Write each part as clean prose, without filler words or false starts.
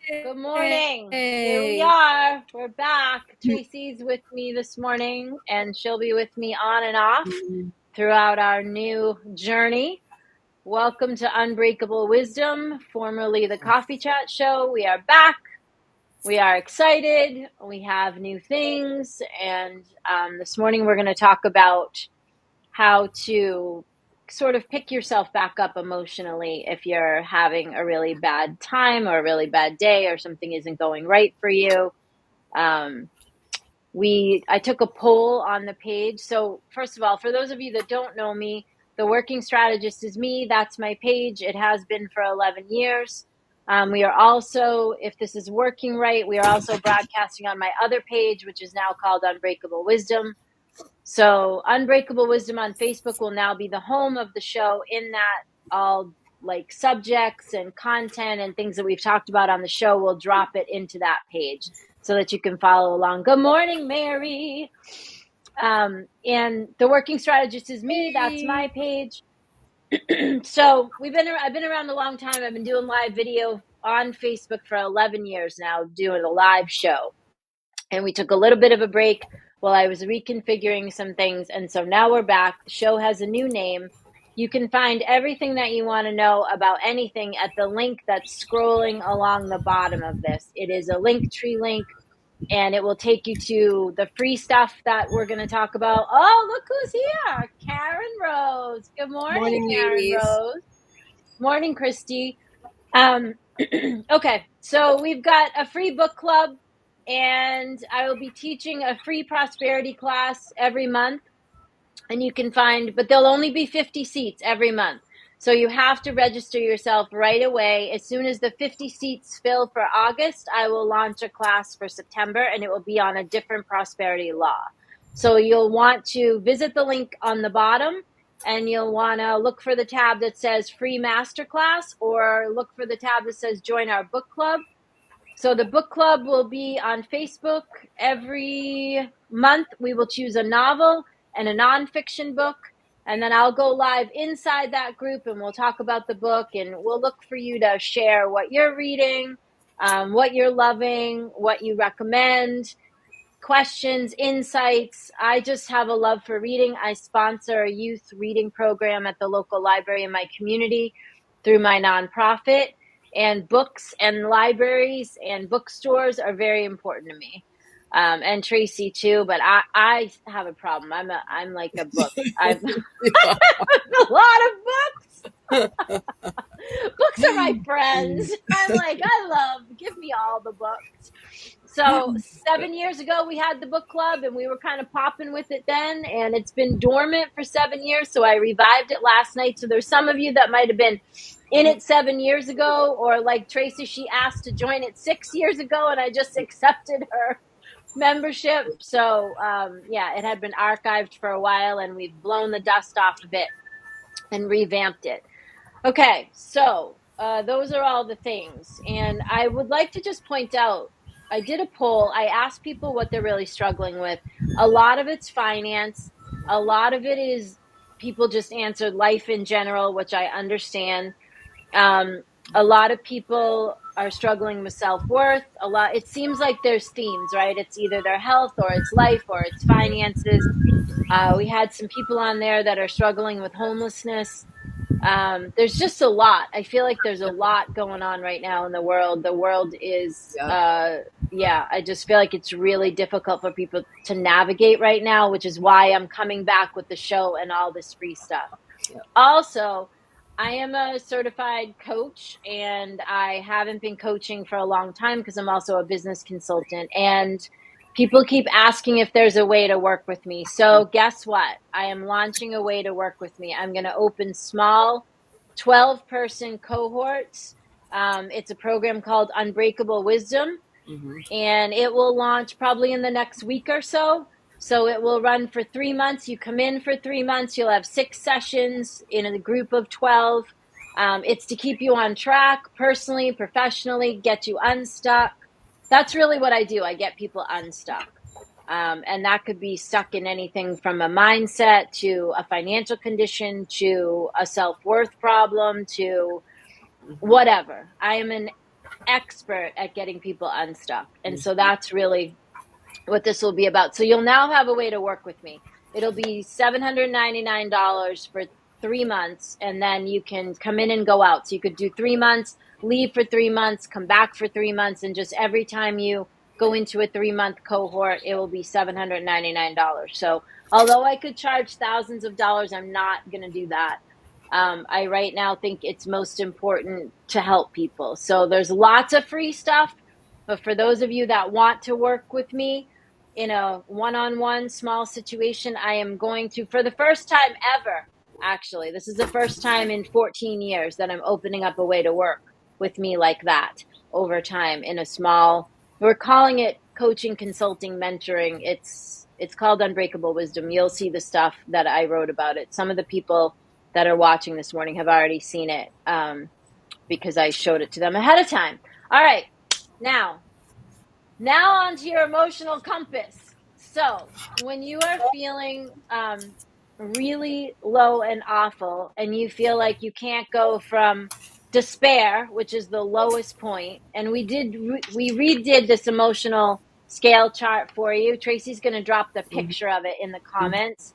Good morning. Here we Hey. are. We're back. Tracy's with me this morning, and she'll be with me on and off throughout our new journey. Welcome to Unbreakable Wisdom, formerly the Coffee Chat Show. We are back. We are excited. We have new things. And this morning we're going to talk about how to sort of pick yourself back up emotionally if you're having a really bad time or a really bad day or something isn't going right for you. I took a poll on the page. So first of all, for those of you that don't know me, the Working Strategist is me. That's my page. It has been for 11 years. We are also, if this is working right, we are also broadcasting on my other page, which is now called Unbreakable Wisdom. So Unbreakable Wisdom on Facebook will now be the home of the show, in that all like subjects and content and things that we've talked about on the show will drop it into that page so that you can follow along. Good morning, Mary. And the Working Strategist is me. That's my page. So I've been around a long time. I've been doing live video on Facebook for 11 years now, doing a live show. And we took a little bit of a break while I was reconfiguring some things. And so now we're back. The show has a new name. You can find everything that you want to know about anything at the link that's scrolling along the bottom of this. It is a Linktree link, and it will take you to the free stuff that we're going to talk about. Oh, look who's here. Karen Rose. Good morning, Morning, Karen ladies. Rose. Morning, Christy. Okay, so we've got a free book club, and I will be teaching a free prosperity class every month. And you can find, but there'll only be 50 seats every month. So you have to register yourself right away. As soon as the 50 seats fill for August, I will launch a class for September, and it will be on a different prosperity law. So you'll want to visit the link on the bottom, and you'll want to look for the tab that says free masterclass, or look for the tab that says join our book club. So the book club will be on Facebook. Every month we will choose a novel and a nonfiction book, and then I'll go live inside that group, and we'll talk about the book, and we'll look for you to share what you're reading, what you're loving, what you recommend, questions, insights. I just have a love for reading. I sponsor a youth reading program at the local library in my community through my nonprofit, and books and libraries and bookstores are very important to me. And Tracy too, but I have a problem. I'm like a book. I've a lot of books. Books are my friends. I'm like, give me all the books. So 7 years ago, we had the book club, and we were kind of popping with it then, and it's been dormant for 7 years. So I revived it last night. So there's some of you that might have been in it 7 years ago, or like Tracy, she asked to join it 6 years ago, and I just accepted her membership. So yeah, it had been archived for a while, and we've blown the dust off of it and revamped it. Okay, so those are all the things. And I would like to just point out, I did a poll. I asked people what they're really struggling with. A lot of it's finance. A lot of it is people just answered life in general, which I understand. A lot of people are struggling with self-worth. It seems like there's themes, right? It's either their health, or it's life, or it's finances. We had some people on there that are struggling with homelessness. There's just a lot. I feel like there's a lot going on right now in the world. The world is, I just feel like it's really difficult for people to navigate right now, which is why I'm coming back with the show and all this free stuff. Also, I am a certified coach, and I haven't been coaching for a long time because I'm also a business consultant, and people keep asking if there's a way to work with me. So guess what? I am launching a way to work with me. I'm going to open small 12-person cohorts. It's a program called Unbreakable Wisdom, and it will launch probably in the next week or so. So it will run for 3 months. You come in for 3 months. You'll have 6 sessions in a group of 12. It's to keep you on track personally, professionally, get you unstuck. That's really what I do. I get people unstuck. And that could be stuck in anything from a mindset to a financial condition to a self-worth problem to whatever. I am an expert at getting people unstuck. And so that's really what this will be about. So you'll now have a way to work with me. It'll be $799 for 3 months, and then you can come in and go out. So you could do 3 months, leave for 3 months, come back for 3 months, and just every time you go into a 3-month cohort, it will be $799. So although I could charge thousands of dollars, I'm not going to do that. I right now think it's most important to help people. So there's lots of free stuff, but for those of you that want to work with me in a one-on-one small situation, I am going to, for the first time ever, actually, this is the first time in 14 years that I'm opening up a way to work with me like that over time in a small, we're calling it coaching, consulting, mentoring. It's called Unbreakable Wisdom. You'll see the stuff that I wrote about it. Some of the people that are watching this morning have already seen it because I showed it to them ahead of time. All right, now on to your emotional compass. So when you are feeling really low and awful, and you feel like you can't go from despair, which is the lowest point, and we redid this emotional scale chart for you. Tracy's going to drop the picture of it in the comments.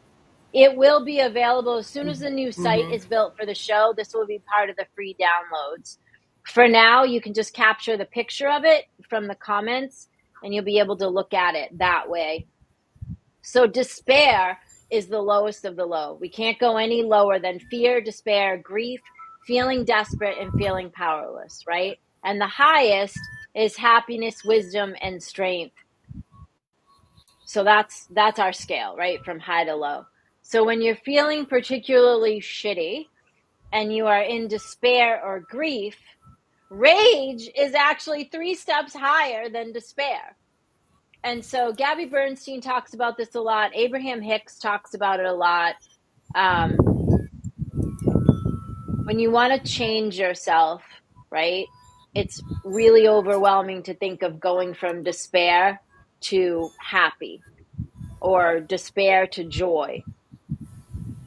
It will be available as soon as the new site is built for the show. This will be part of the free downloads. For now, you can just capture the picture of it from the comments, and you'll be able to look at it that way. So despair is the lowest of the low. We can't go any lower than fear, despair, grief, feeling desperate, and feeling powerless, right? And the highest is happiness, wisdom, and strength. So that's our scale, right? From high to low. So when you're feeling particularly shitty and you are in despair or grief, rage is actually 3 steps higher than despair. And so Gabby Bernstein talks about this a lot. Abraham Hicks talks about it a lot. When you want to change yourself, right, it's really overwhelming to think of going from despair to happy or despair to joy.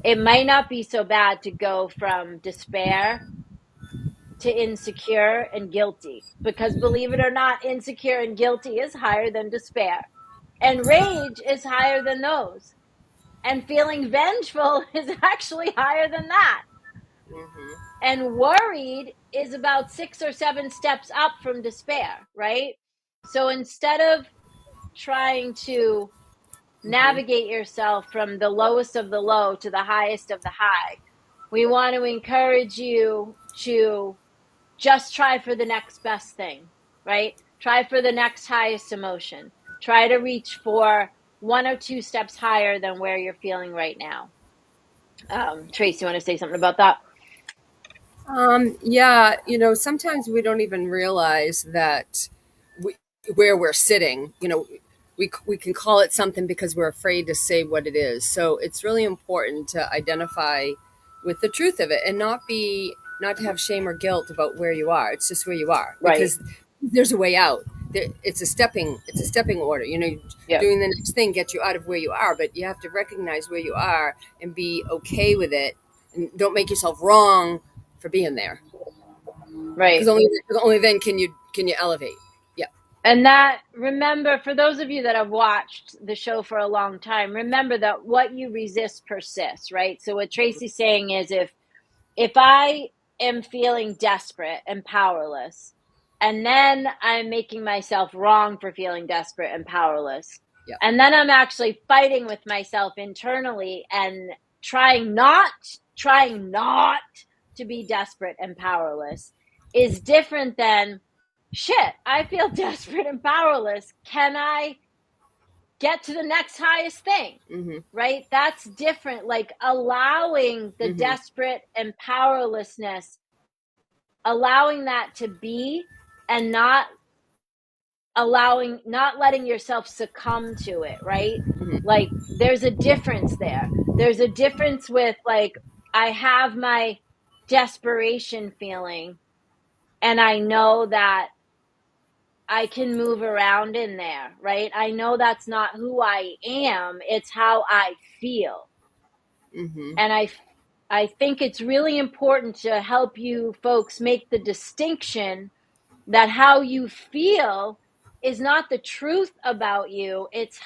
It might not be so bad to go from despair to insecure and guilty, because believe it or not, insecure and guilty is higher than despair, and rage is higher than those, and feeling vengeful is actually higher than that. And worried is about 6 or 7 steps up from despair, right? So instead of trying to navigate yourself from the lowest of the low to the highest of the high, we want to encourage you to just try for the next best thing, right? Try for the next highest emotion. Try to reach for 1 or 2 steps higher than where you're feeling right now. Trace, you want to say something about that? Yeah, sometimes we don't even realize that where we're sitting, we can call it something because we're afraid to say what it is. So it's really important to identify with the truth of it and not to have shame or guilt about where you are. It's just where you are, because there's a way out. It's a stepping order. Yep. Doing the next thing gets you out of where you are, but you have to recognize where you are and be okay with it, and don't make yourself wrong for being there. Right. Because only then can you elevate. Yeah. And that, remember, for those of you that have watched the show for a long time, remember that what you resist persists, right? So what Tracy's saying is, if I am feeling desperate and powerless, and then I'm making myself wrong for feeling desperate and powerless, and then I'm actually fighting with myself internally and trying not to be desperate and powerless, is different than, shit, I feel desperate and powerless. Can I get to the next highest thing? Right? That's different. Like allowing the desperate and powerlessness, allowing that to be, and not letting yourself succumb to it, right? Like there's a difference there. There's a difference with, like, I have my desperation feeling and I know that I can move around in there, right? I know that's not who I am. It's how I feel. And I think it's really important to help you folks make the distinction that how you feel is not the truth about you. It's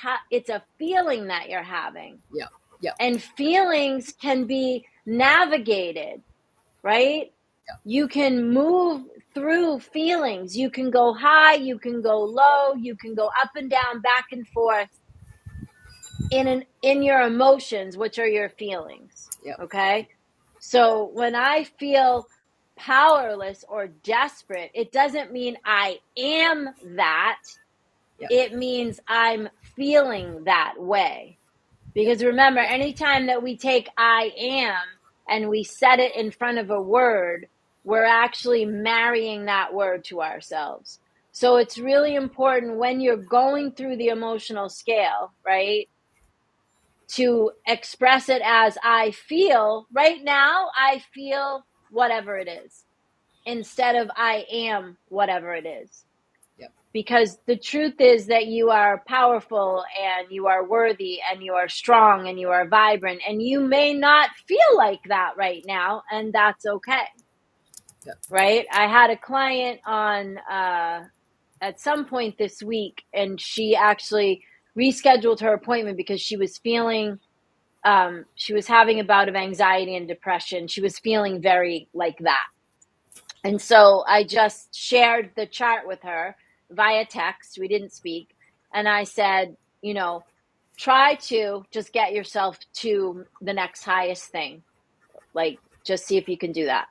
a feeling that you're having. Yeah. Yeah. And feelings can be navigated, right? Yeah. You can move through feelings. You can go high, you can go low, you can go up and down, back and forth in your emotions, which are your feelings. Yeah. Okay? So when I feel powerless or desperate, it doesn't mean I am that. Yeah. It means I'm feeling that way. Because remember, anytime that we take I am and we set it in front of a word, we're actually marrying that word to ourselves. So it's really important when you're going through the emotional scale, right, to express it as I feel. Right now, I feel whatever it is, instead of I am whatever it is. Yep. Because the truth is that you are powerful and you are worthy and you are strong and you are vibrant, and you may not feel like that right now, and that's okay. Yep. Right? I had a client on at some point this week, and she actually rescheduled her appointment because she was feeling she was having a bout of anxiety and depression. She was feeling very like that. And so I just shared the chart with her via text. We didn't speak. And I said, try to just get yourself to the next highest thing. Like, just see if you can do that.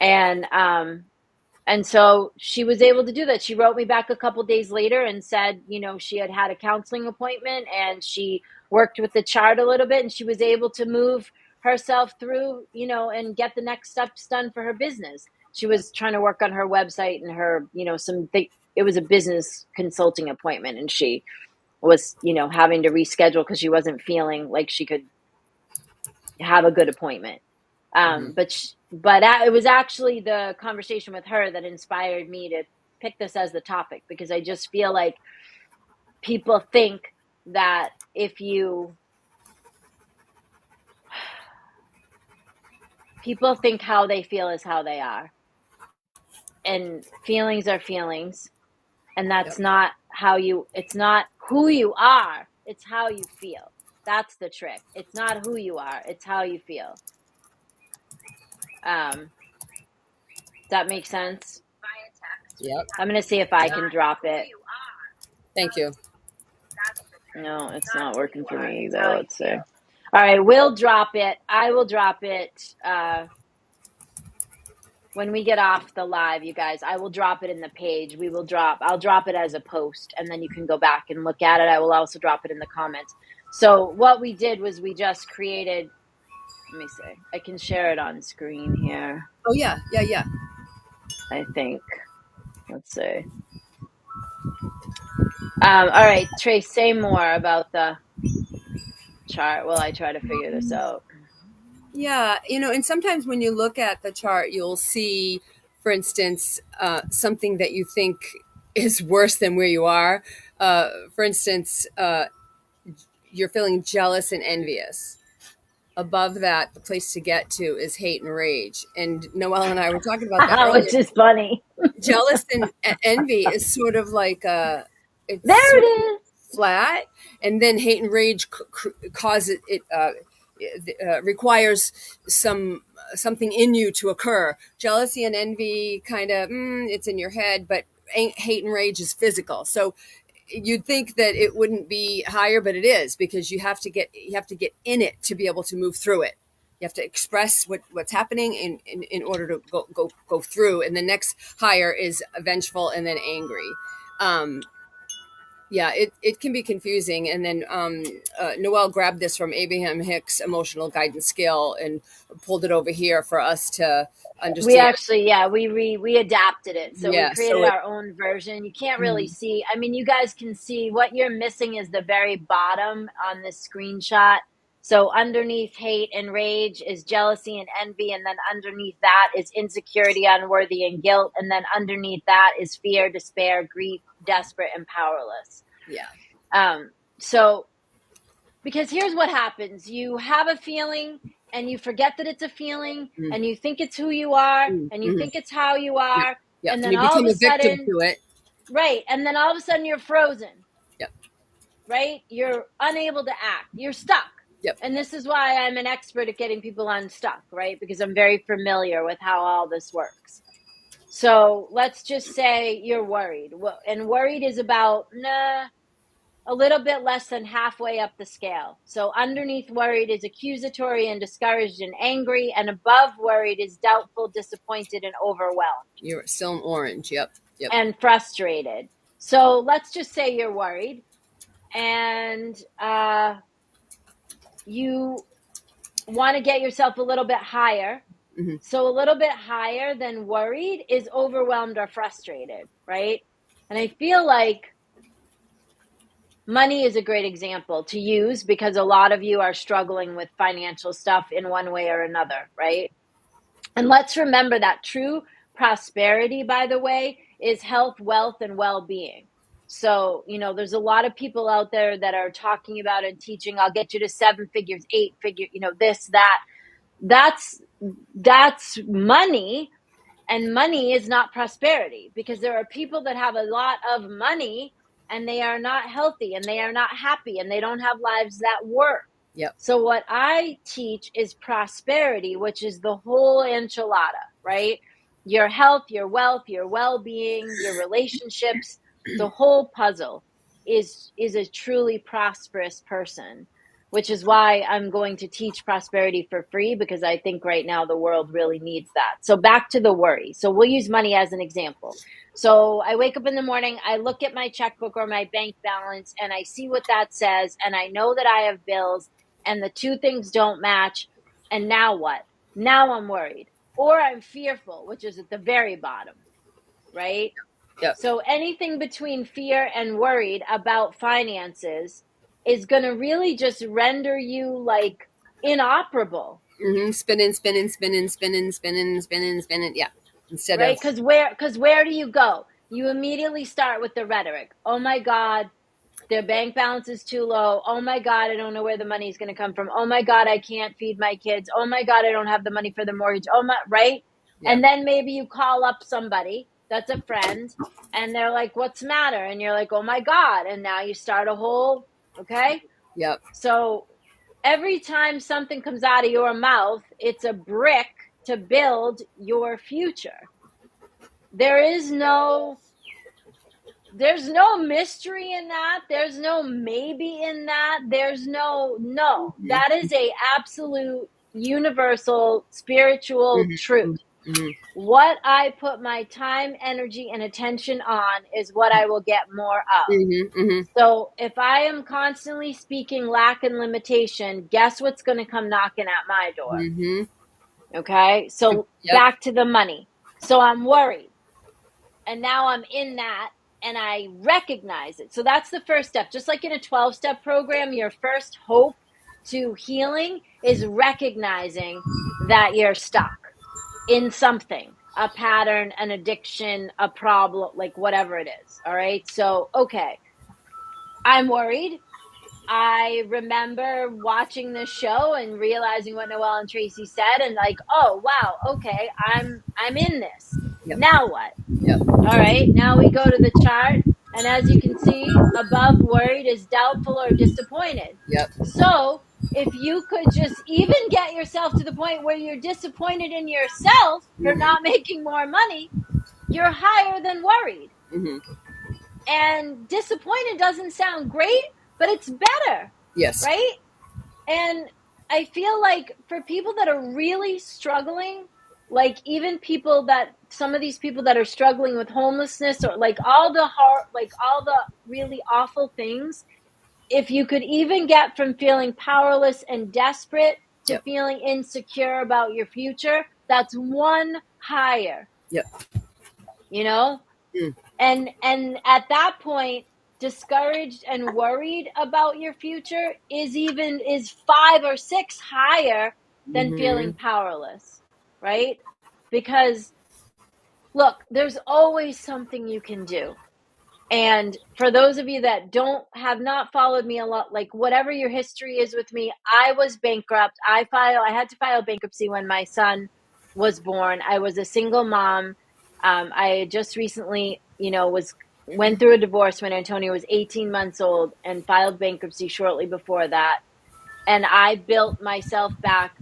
And so she was able to do that. She wrote me back a couple days later and said, she had a counseling appointment, and she worked with the chart a little bit, and she was able to move herself through, and get the next steps done for her business. She was trying to work on her website and her, it was a business consulting appointment, and she was, having to reschedule because she wasn't feeling like she could have a good appointment. Mm-hmm. But it was actually the conversation with her that inspired me to pick this as the topic, because I just feel like people think that people think how they feel is how they are, and feelings are feelings, and Yep. that's not it's not who you are, it's how you feel. That's the trick. It's not who you are, it's how you feel. Does that make sense? Yep. I'm gonna see if I can drop it. Thank you. No, it's not working for me either. Let's see. All right, we'll drop it. I will drop it when we get off the live, you guys. I will drop it in the page. I'll drop it as a post, and then you can go back and look at it. I will also drop it in the comments. So what we did was we just created, let me see. I can share it on screen here, Oh, yeah. Yeah. Yeah. I think. Let's see. All right, Trace, say more about the chart while I try to figure this out. Yeah, and sometimes when you look at the chart, you'll see, for instance, something that you think is worse than where you are. For instance, you're feeling jealous and envious. Above that, the place to get to is hate and rage. And Noelle and I were talking about that earlier. Which is funny. Jealous and envy is sort of like it's There it sort of is. flat, and then hate and rage causes it requires something in you to occur. Jealousy and envy kind of it's in your head, but hate and rage is physical. So you'd think that it wouldn't be higher, but it is, because you have to get in it to be able to move through it. You have to express what's happening in order to go through. And the next higher is vengeful, and then angry. Yeah, it can be confusing. And then Noelle grabbed this from Abraham Hicks' emotional guidance scale and pulled it over here for us to We understand. actually, we adapted it. So we Yeah, created so our own version. You can't really see. I mean, you guys can see what you're missing is the very bottom on this screenshot. So underneath hate and rage is jealousy and envy. And then underneath that is insecurity, unworthy, and guilt. And then underneath that is fear, despair, grief, desperate, and powerless. yeah. So because here's what happens. You have a feeling and you forget that it's a feeling, and you think it's who you are, and you Mm-hmm. think it's how you Yep. are, Yep. And And then you all of become a a victim sudden, to it. right, and then all of a sudden you're frozen, Yep. right? You're unable to act. You're stuck. Yep. And this is why I'm an expert at getting people unstuck, right? Because I'm very familiar with how all this works. So let's just say you're worried. And worried is about a little bit less than halfway up the scale. So underneath worried is accusatory and discouraged and angry, and above worried is doubtful, disappointed, and overwhelmed You're still in orange. Yep. Yep. and frustrated. So let's just say you're worried and you want to get yourself a little bit higher. Mm-hmm. So a little bit higher than worried is overwhelmed or frustrated, right? And I feel like money is a great example to use because a lot of you are struggling with financial stuff in one way or another, right? And let's remember that true prosperity, by the way, is health, wealth, and well-being. So, there's a lot of people out there that are talking about and teaching, I'll get you to 7 figures, 8 figure, this, that. That's money, and money is not prosperity, because there are people that have a lot of money and they are not healthy and they are not happy and they don't have lives that work. Yep. So what I teach is prosperity, which is the whole enchilada, right? Your health, your wealth, your well-being, your relationships, the whole puzzle is a truly prosperous person, which is why I'm going to teach prosperity for free, because I think right now the world really needs that. So back to the worry. So we'll use money as an example. So I wake up in the morning, I look at my checkbook or my bank balance, and I see what that says, and I know that I have bills, and the two things don't match. And now what? Now I'm worried, or I'm fearful, which is at the very bottom, right? Yep. So anything between fear and worried about finances is going to really just render you like inoperable, Mm-hmm. Spinning, spinning, spinning, spinning, spinning, spinning, spinning. Yeah. Instead right? of. Because where do you go? You immediately start with the rhetoric. Oh my God, their bank balance is too low. Oh my God, I don't know where the money is going to come from. Oh my God, I can't feed my kids. Oh my God, I don't have the money for the mortgage. Oh my, right? Yep. And then maybe you call up somebody that's a friend and they're like, what's the matter? And you're like, oh my God. And now you start a whole, okay? Yep. So every time something comes out of your mouth, it's a brick to build your future. There is no there's no mystery in that. There's no maybe in that. There's no. That Mm-hmm. is a absolute universal spiritual Mm-hmm. truth. Mm-hmm. What I put my time, energy, and attention on is what I will get more of. Mm-hmm. Mm-hmm. So if I am constantly speaking lack and limitation, guess what's going to come knocking at my door? Mm-hmm. Okay. So Yep. back to the money. So I'm worried. And now I'm in that and I recognize it. So that's the first step. Just like in a 12-step program, your first hope to healing is recognizing that you're stuck in something, a pattern, an addiction, a problem, like whatever it is. All right. So, okay, I'm worried. I remember watching this show and realizing what Noelle and Tracy said and like, oh wow, okay, I'm in this. Yep. Now what? Yep. All right, now we go to the chart, and as you can see, above worried is doubtful or disappointed. Yep. So if you could just even get yourself to the point where you're disappointed in yourself for Mm-hmm. not making more money, you're higher than worried. Mm-hmm. And disappointed doesn't sound great, but it's better, Yes. right? And I feel like for people that are really struggling, like even people that some of these people that are struggling with homelessness or like all the hard, like all the really awful things, if you could even get from feeling powerless and desperate to Yep. feeling insecure about your future, that's one higher, Yep. you know? Mm. And at that point, discouraged and worried about your future is 5 or 6 higher than Mm-hmm. feeling powerless, right? Because look, there's always something you can do. And for those of you that don't have not followed me a lot, like whatever your history is with me, I was bankrupt. I had to file bankruptcy when my son was born. I was a single mom. I just recently, went through a divorce when Antonio was 18 months old and filed bankruptcy shortly before that. And I built myself back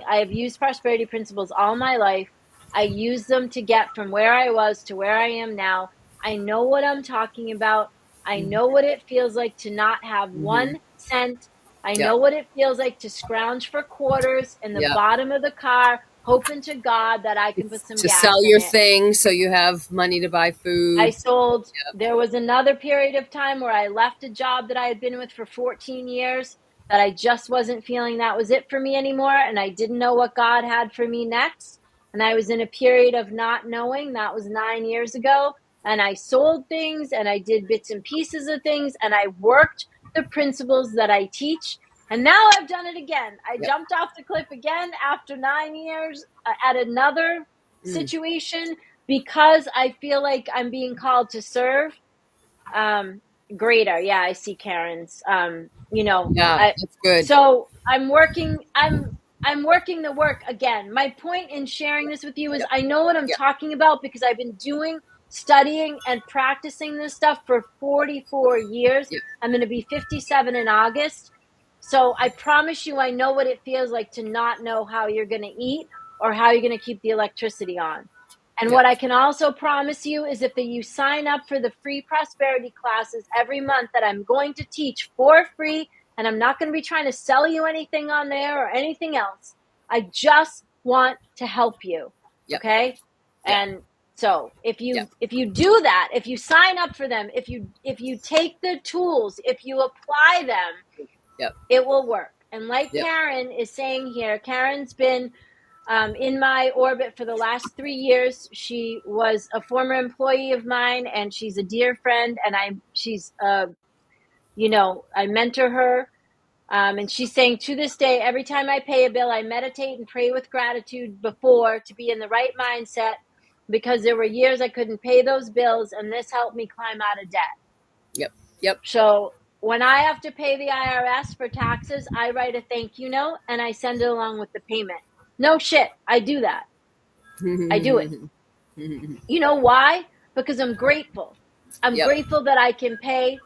I have used prosperity principles all my life. I use them to get from where I was to where I am now. I know what I'm talking about. I Mm-hmm. know what it feels like to not have Mm-hmm. 1 cent. I Yep. know what it feels like to scrounge for quarters in the Yep. bottom of the car, hoping to God that I can put some To gas sell in your it. thing so you have money to buy I food. sold, Yep. there was another period of time where I left a job that I had been with for 14 years that I just wasn't feeling that was it for me anymore. And I didn't know what God had for me next. And I was in a period of not knowing. That was 9 years ago. And I sold things and I did bits and pieces of things and I worked the principles that I teach. And now I've done it again. I Yep. jumped off the cliff again after 9 years at another Mm. situation because I feel like I'm being called to serve um greater. Yeah, I see Karen's. Yeah, I that's good. so I'm working the work again. My point in sharing this with you is Yep. I know what I'm Yep. talking about because I've been studying and practicing this stuff for 44 years. Yep. I'm going to be 57 in August. So I promise you I know what it feels like to not know how you're going to eat or how you're going to keep the electricity on. And Yep. what I can also promise you is if you sign up for the free prosperity classes every month that I'm going to teach for free, and I'm not going to be trying to sell you anything on there or anything else. I just want to help you. Yep. Okay? Yep. And so Yep. if you do that, if you sign up for them, if you take the tools, if you apply them, Yep. it will work. And like Yep. Karen is saying here, Karen's been in my orbit for the last 3 years. She was a former employee of mine, and she's a dear friend. And I mentor her. And she's saying to this day, every time I pay a bill, I meditate and pray with gratitude before to be in the right mindset because there were years I couldn't pay those bills, and this helped me climb out of debt. Yep. Yep. So when I have to pay the IRS for taxes, I write a thank you note and I send it along with the payment. No shit, I do that. I do it. You know why? Because I'm grateful. I'm Yep. grateful that I can pay.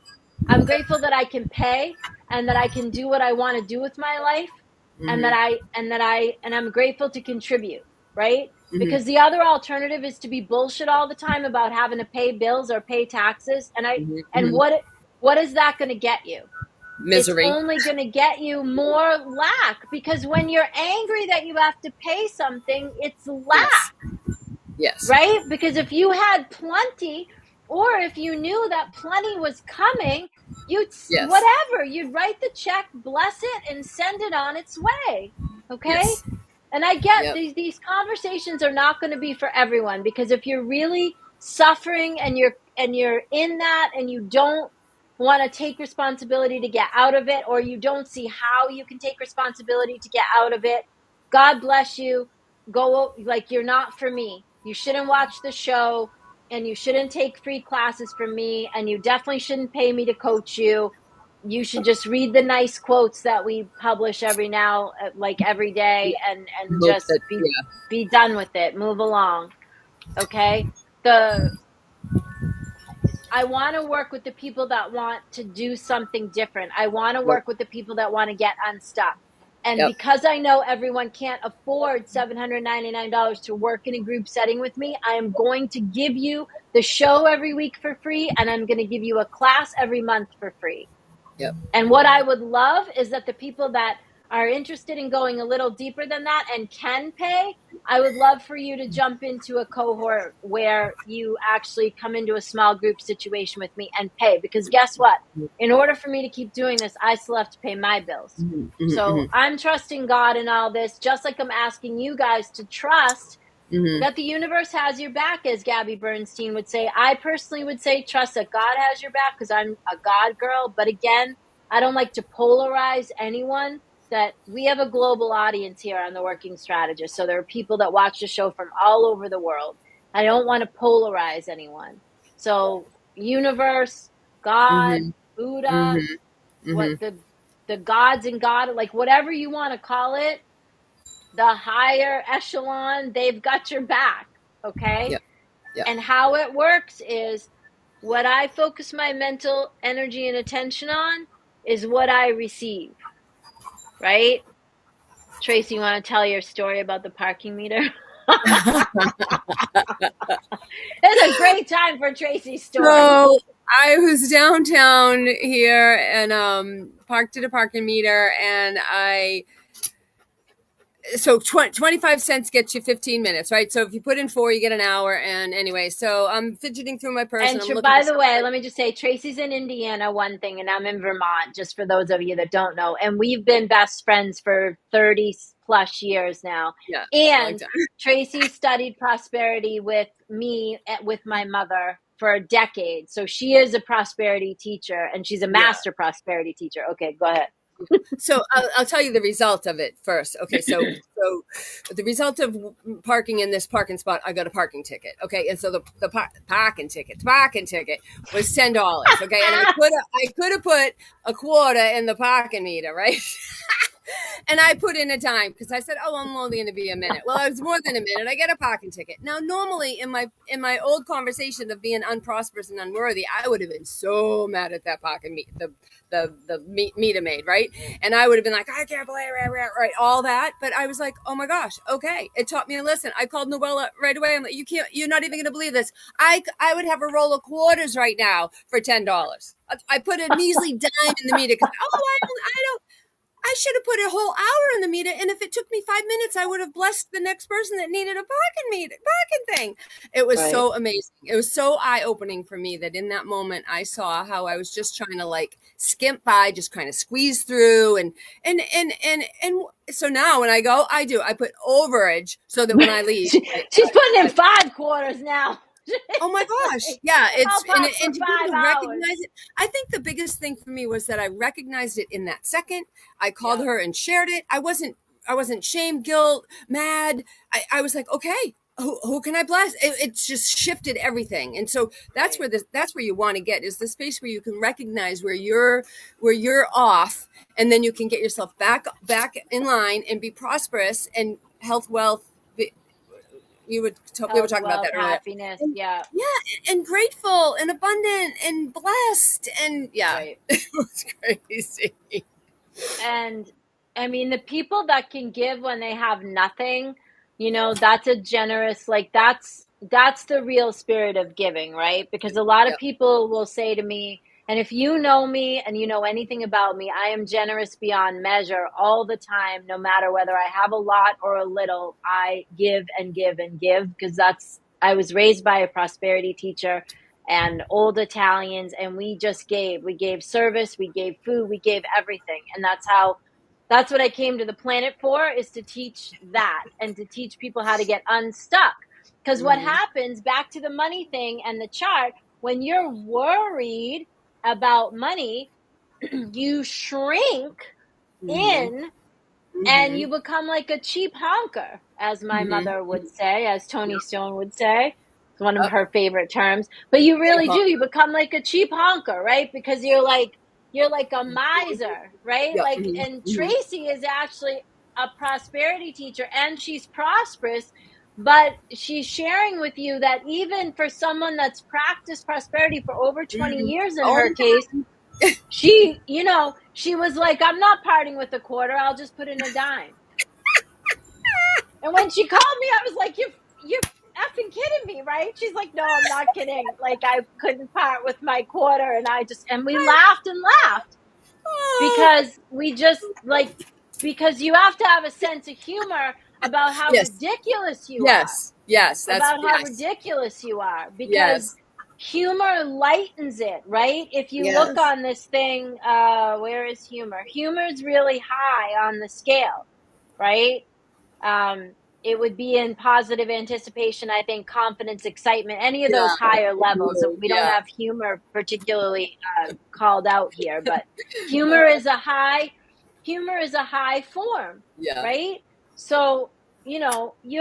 I'm grateful that I can pay and that I can do what I want to do with my life and Mm-hmm. I'm grateful to contribute, right? Mm-hmm. Because the other alternative is to be bullshit all the time about having to pay bills or pay taxes and Mm-hmm. what is that going to get you? It's Misery. only going to get you more lack because when you're angry that you have to pay something, it's Yes. lack, Yes. right? Because if you had plenty, or if you knew that plenty was coming, Yes. you'd write the check, bless it, and send it on its way. Okay? Yes. And I get Yep. these conversations are not going to be for everyone because if you're really suffering and you're in that and you don't want to take responsibility to get out of it, or you don't see how you can take responsibility to get out of it, God bless you. Go, like, you're not for me. You shouldn't watch the show and you shouldn't take free classes from me and you definitely shouldn't pay me to coach you. You should just read the nice quotes that we publish every now, like every day, Yep. and Hope just that. Yeah. be done with it. Move along. Okay. The I want to work with the people that want to do something different. I want to Yep. work with the people that want to get unstuck. And Yep. because I know everyone can't afford $799 to work in a group setting with me, I am going to give you the show every week for free, and I'm going to give you a class every month for free. Yep. And what I would love is that the people that are interested in going a little deeper than that and can pay, I would love for you to jump into a cohort where you actually come into a small group situation with me and pay. Because guess what? In order for me to keep doing this, I still have to pay my bills. Mm-hmm. Mm-hmm. So I'm trusting God in all this, just like I'm asking you guys to trust Mm-hmm. that the universe has your back, as Gabby Bernstein would say. I personally would say trust that God has your back because I'm a God girl. But again, I don't like to polarize anyone. That we have a global audience here on the Working Strategist. So there are people that watch the show from all over the world. I don't want to polarize anyone. So universe, God, Mm-hmm. Buddha, Mm-hmm. what Mm-hmm. the gods and God, like whatever you want to call it, the higher echelon, they've got your back. Okay. Yep. Yeah. And how it works is what I focus my mental energy and attention on is what I receive, right? Tracy, you want to tell your story about the parking meter? It's a great time for Tracy's story. So I was downtown here and parked at a parking meter, and so 25 cents gets you 15 minutes, right? So if you put in 4, you get an hour. And anyway, so I'm fidgeting through my purse and And I'm looking for by the way, something. let me just say, Tracy's in Indiana, one thing, and I'm in Vermont, just for those of you that don't know. And we've been best friends for 30 plus years now. Yeah, long And time. Tracy studied prosperity with me, with my mother for a decade. So she is a prosperity teacher, and she's a Yeah. master prosperity teacher. Okay, go ahead. So I'll tell you the result of it first. Okay, so the result of parking in this parking spot, I got a parking ticket. Okay, and so the parking ticket was $10. Okay, and I could have put a quarter in the parking meter, right? And I put in a dime because I said, "Oh, I'm only going to be a minute." Well, it was more than a minute. I get a parking ticket. Now, normally in my old conversation of being unprosperous and unworthy, I would have been so mad at that parking meter maid, right? And I would have been like, "I can't believe it," right, all that. But I was like, "Oh my gosh, okay." It taught me a lesson. I called Noella right away. I'm like, You're not even going to believe this. I would have a roll of quarters right now for $10. I put a measly dime in the meter because I should have put a whole hour in the meter, and if it took me 5 minutes, I would have blessed the next person that needed a parking thing. It was Right. so amazing. It was so eye opening for me that in that moment I saw how I was just trying to like skimp by, just kind of squeeze through, and so now when I go, I put overage so that when I leave, She's putting in 5 quarters now. oh my gosh. Yeah, I'll park for and to be able to 5 hours. recognize it. I think the biggest thing for me was that I recognized it in that second. I called Yeah. her and shared it. I wasn't shame, guilt, mad. I was like, okay, who can I bless? It's just shifted everything. And so Right. that's where you want to get, is the space where you can recognize where you're off, and then you can get yourself back in line and be prosperous and health, wealth. We were Health, talking about wealth, that earlier. happiness. And, Yeah. yeah, and grateful and abundant and blessed, and yeah, Right. it was crazy. And I mean, the people that can give when they have nothing, that's a generous, like that's the real spirit of giving, right? Because a lot of Yep. people will say to me, and if you know me and you know anything about me, I am generous beyond measure all the time, no matter whether I have a lot or a little. I give and give and give because I was raised by a prosperity teacher and old Italians, and we just gave. We gave service, we gave food, we gave everything. And that's what I came to the planet for, is to teach that and to teach people how to get unstuck. Because what Mm-hmm. happens, back to the money thing and the chart, when you're worried about money, you shrink Mm-hmm. in and Mm-hmm. you become like a cheap honker, as my mother Mm-hmm. would say, as Tony Yep. Stone would say. It's one of Yep. her favorite terms. But you Cheap really do. You honker. become like a cheap honker, right? Because you're like a miser, right? Yep. Like, and Mm-hmm. Mm-hmm. Tracy is actually a prosperity teacher, and she's prosperous, but she's sharing with you that even for someone that's practiced prosperity for over 20 Mm-hmm. years in All her the case, time. she was like, I'm not parting with a quarter. I'll just put in a dime. And when she called me, I was like, you're effing kidding me, right? She's like, no, I'm not kidding. Like, I couldn't part with my quarter. And we laughed and laughed Oh, because because you have to have a sense of humor about how yes. ridiculous you are, Yes. Yes. That's about how yes. ridiculous you are, because Yes. humor lightens it, right? If you look Yes. on this thing, where is humor? Humor is really high on the scale, right? um, it would be in positive anticipation, I think, confidence, excitement, any of those Yeah. higher levels. Mhm. We don't Yeah. have humor particularly called out here, but humor is a high humor is a high form, Yeah. right? So you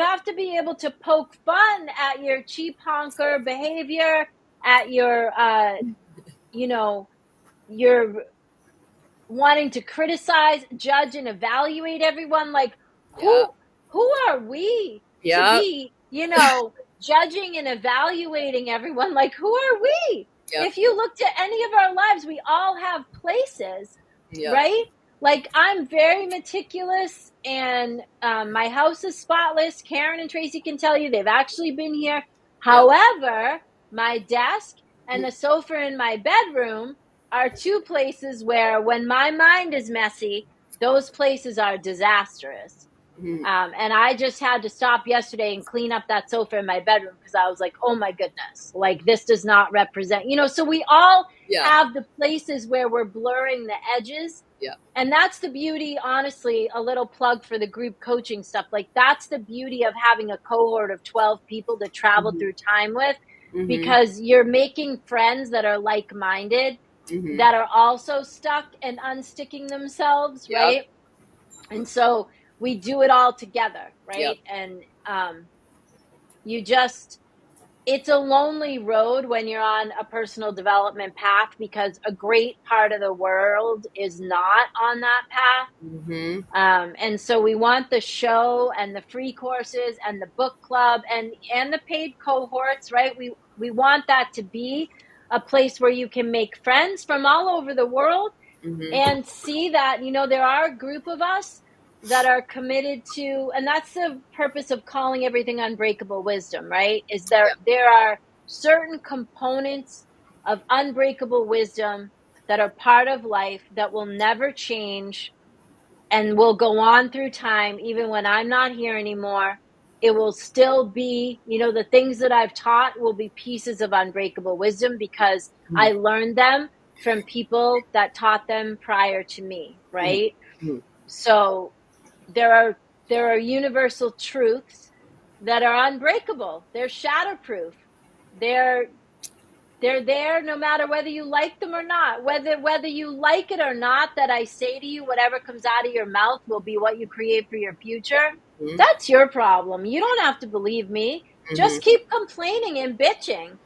have to be able to poke fun at your cheap honker behavior, at you know your wanting to criticize, judge, and evaluate everyone. Like, Yeah. who are we to Yeah. be, judging and evaluating everyone like, who are we? Yep. If you looked at any of our lives, we all have places, Yep. right? Like, I'm very meticulous, and my house is spotless. Karen and Tracy can tell you they've actually been here. Yep. However, my desk and the sofa in my bedroom are two places where, when my mind is messy, those places are disastrous. And I just had to stop yesterday and clean up that sofa in my bedroom because I was like, oh my goodness, like, this does not represent, so we all have the places where we're blurring the edges. Yeah. And that's the beauty, honestly, a little plug for the group coaching stuff. Like, that's the beauty of having a cohort of 12 people to travel through time with, because you're making friends that are like-minded, that are also stuck and unsticking themselves, right? And so we do it all together, right? And it's a lonely road when you're on a personal development path, because a great part of the world is not on that path. And so we want the show and the free courses and the book club and the paid cohorts, right? We want that to be a place where you can make friends from all over the world, and see that, there are a group of us that are committed to, and that's the purpose of calling everything Unbreakable Wisdom, right? Is there are certain components of Unbreakable Wisdom that are part of life that will never change and will go on through time. Even when I'm not here anymore, it will still be, the things that I've taught will be pieces of Unbreakable Wisdom, because I learned them from people that taught them prior to me, right? So there are universal truths that are unbreakable. They're shatterproof. They're there no matter whether you like them or not. Whether you like it or not, that I say to you, whatever comes out of your mouth will be what you create for your future. That's your problem. You don't have to believe me. Just keep complaining and bitching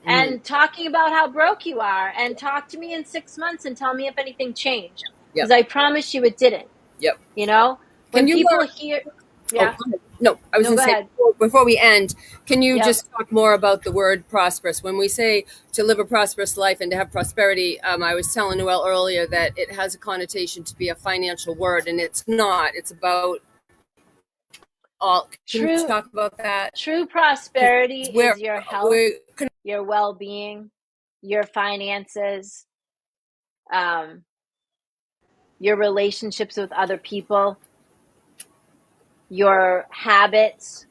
and talking about how broke you are, and talk to me in 6 months and tell me if anything changed. Because I promise you it didn't. When people hear... Yeah. No, I was going to say, before we end, can you just talk more about the word prosperous? When we say to live a prosperous life and to have prosperity, I was telling Noelle earlier that it has a connotation to be a financial word, and it's not. It's about all. Can you talk about that? True prosperity is your health, your well-being, your finances, your relationships with other people, your habits,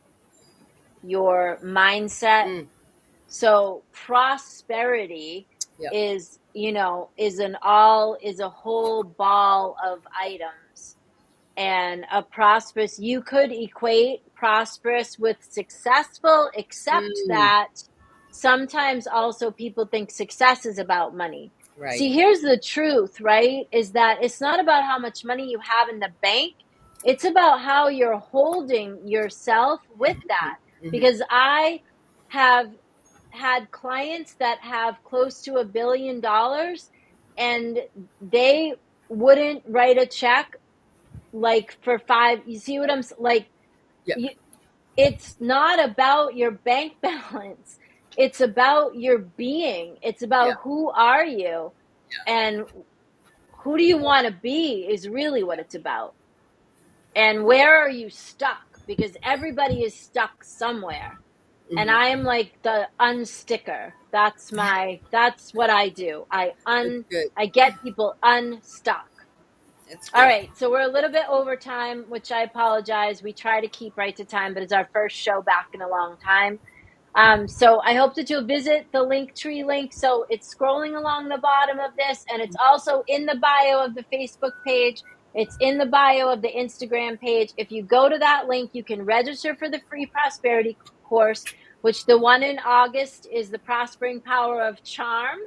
your mindset. So prosperity is a whole ball of items. And you could equate prosperous with successful, except that sometimes also people think success is about money. Right. See, here's the truth, right? Is that it's not about how much money you have in the bank. It's about how you're holding yourself with that. Because I have had clients that have close to $1 billion, and they wouldn't write a check like for five. You see what I'm like? It's not about your bank balance. It's about your being. It's about who are you, and who do you want to be is really what it's about. And where are you stuck? Because everybody is stuck somewhere. And I am like the unsticker. That's what I do. I get people unstuck. All right, so we're a little bit over time, which I apologize. We try to keep right to time, but it's our first show back in a long time. So I hope that you'll visit the Linktree link. So it's scrolling along the bottom of this, and it's also in the bio of the Facebook page. It's in the bio of the Instagram page. If you go to that link, you can register for the free prosperity course, which the one in August is the Prospering Power of Charm,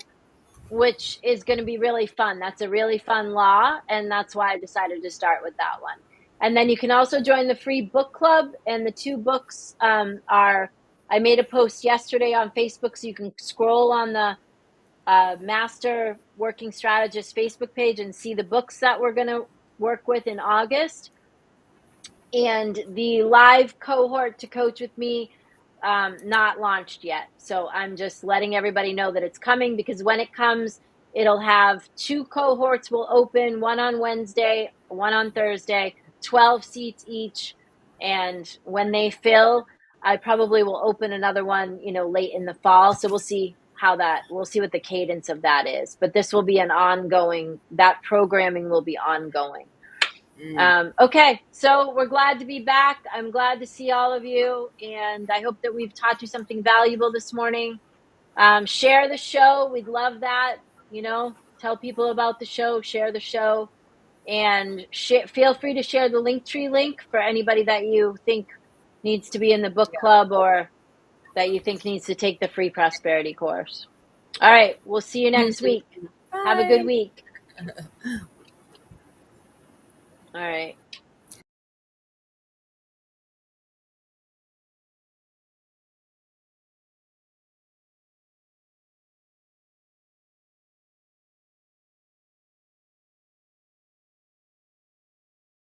which is going to be really fun. That's a really fun law, and that's why I decided to start with that one. And then you can also join the free book club, and the two books are, I made a post yesterday on Facebook, so you can scroll on the Master Working Strategist Facebook page and see the books that we're going to work with in August. And the live cohort to coach with me not launched yet. So I'm just letting everybody know that it's coming, because when it comes, it'll have 2 cohorts will open, one on Wednesday, one on Thursday, 12 seats each. And when they fill, I probably will open another one, late in the fall. So we'll see what the cadence of that is. But this will be that programming will be ongoing. Okay, so we're glad to be back. I'm glad to see all of you, and I hope that we've taught you something valuable this morning. Share the show. We'd love that. Tell people about the show, share the show, and feel free to share the Linktree link for anybody that you think needs to be in the book club, or that you think needs to take the free prosperity course. All right, we'll see you next week. Bye. Have a good week. All right.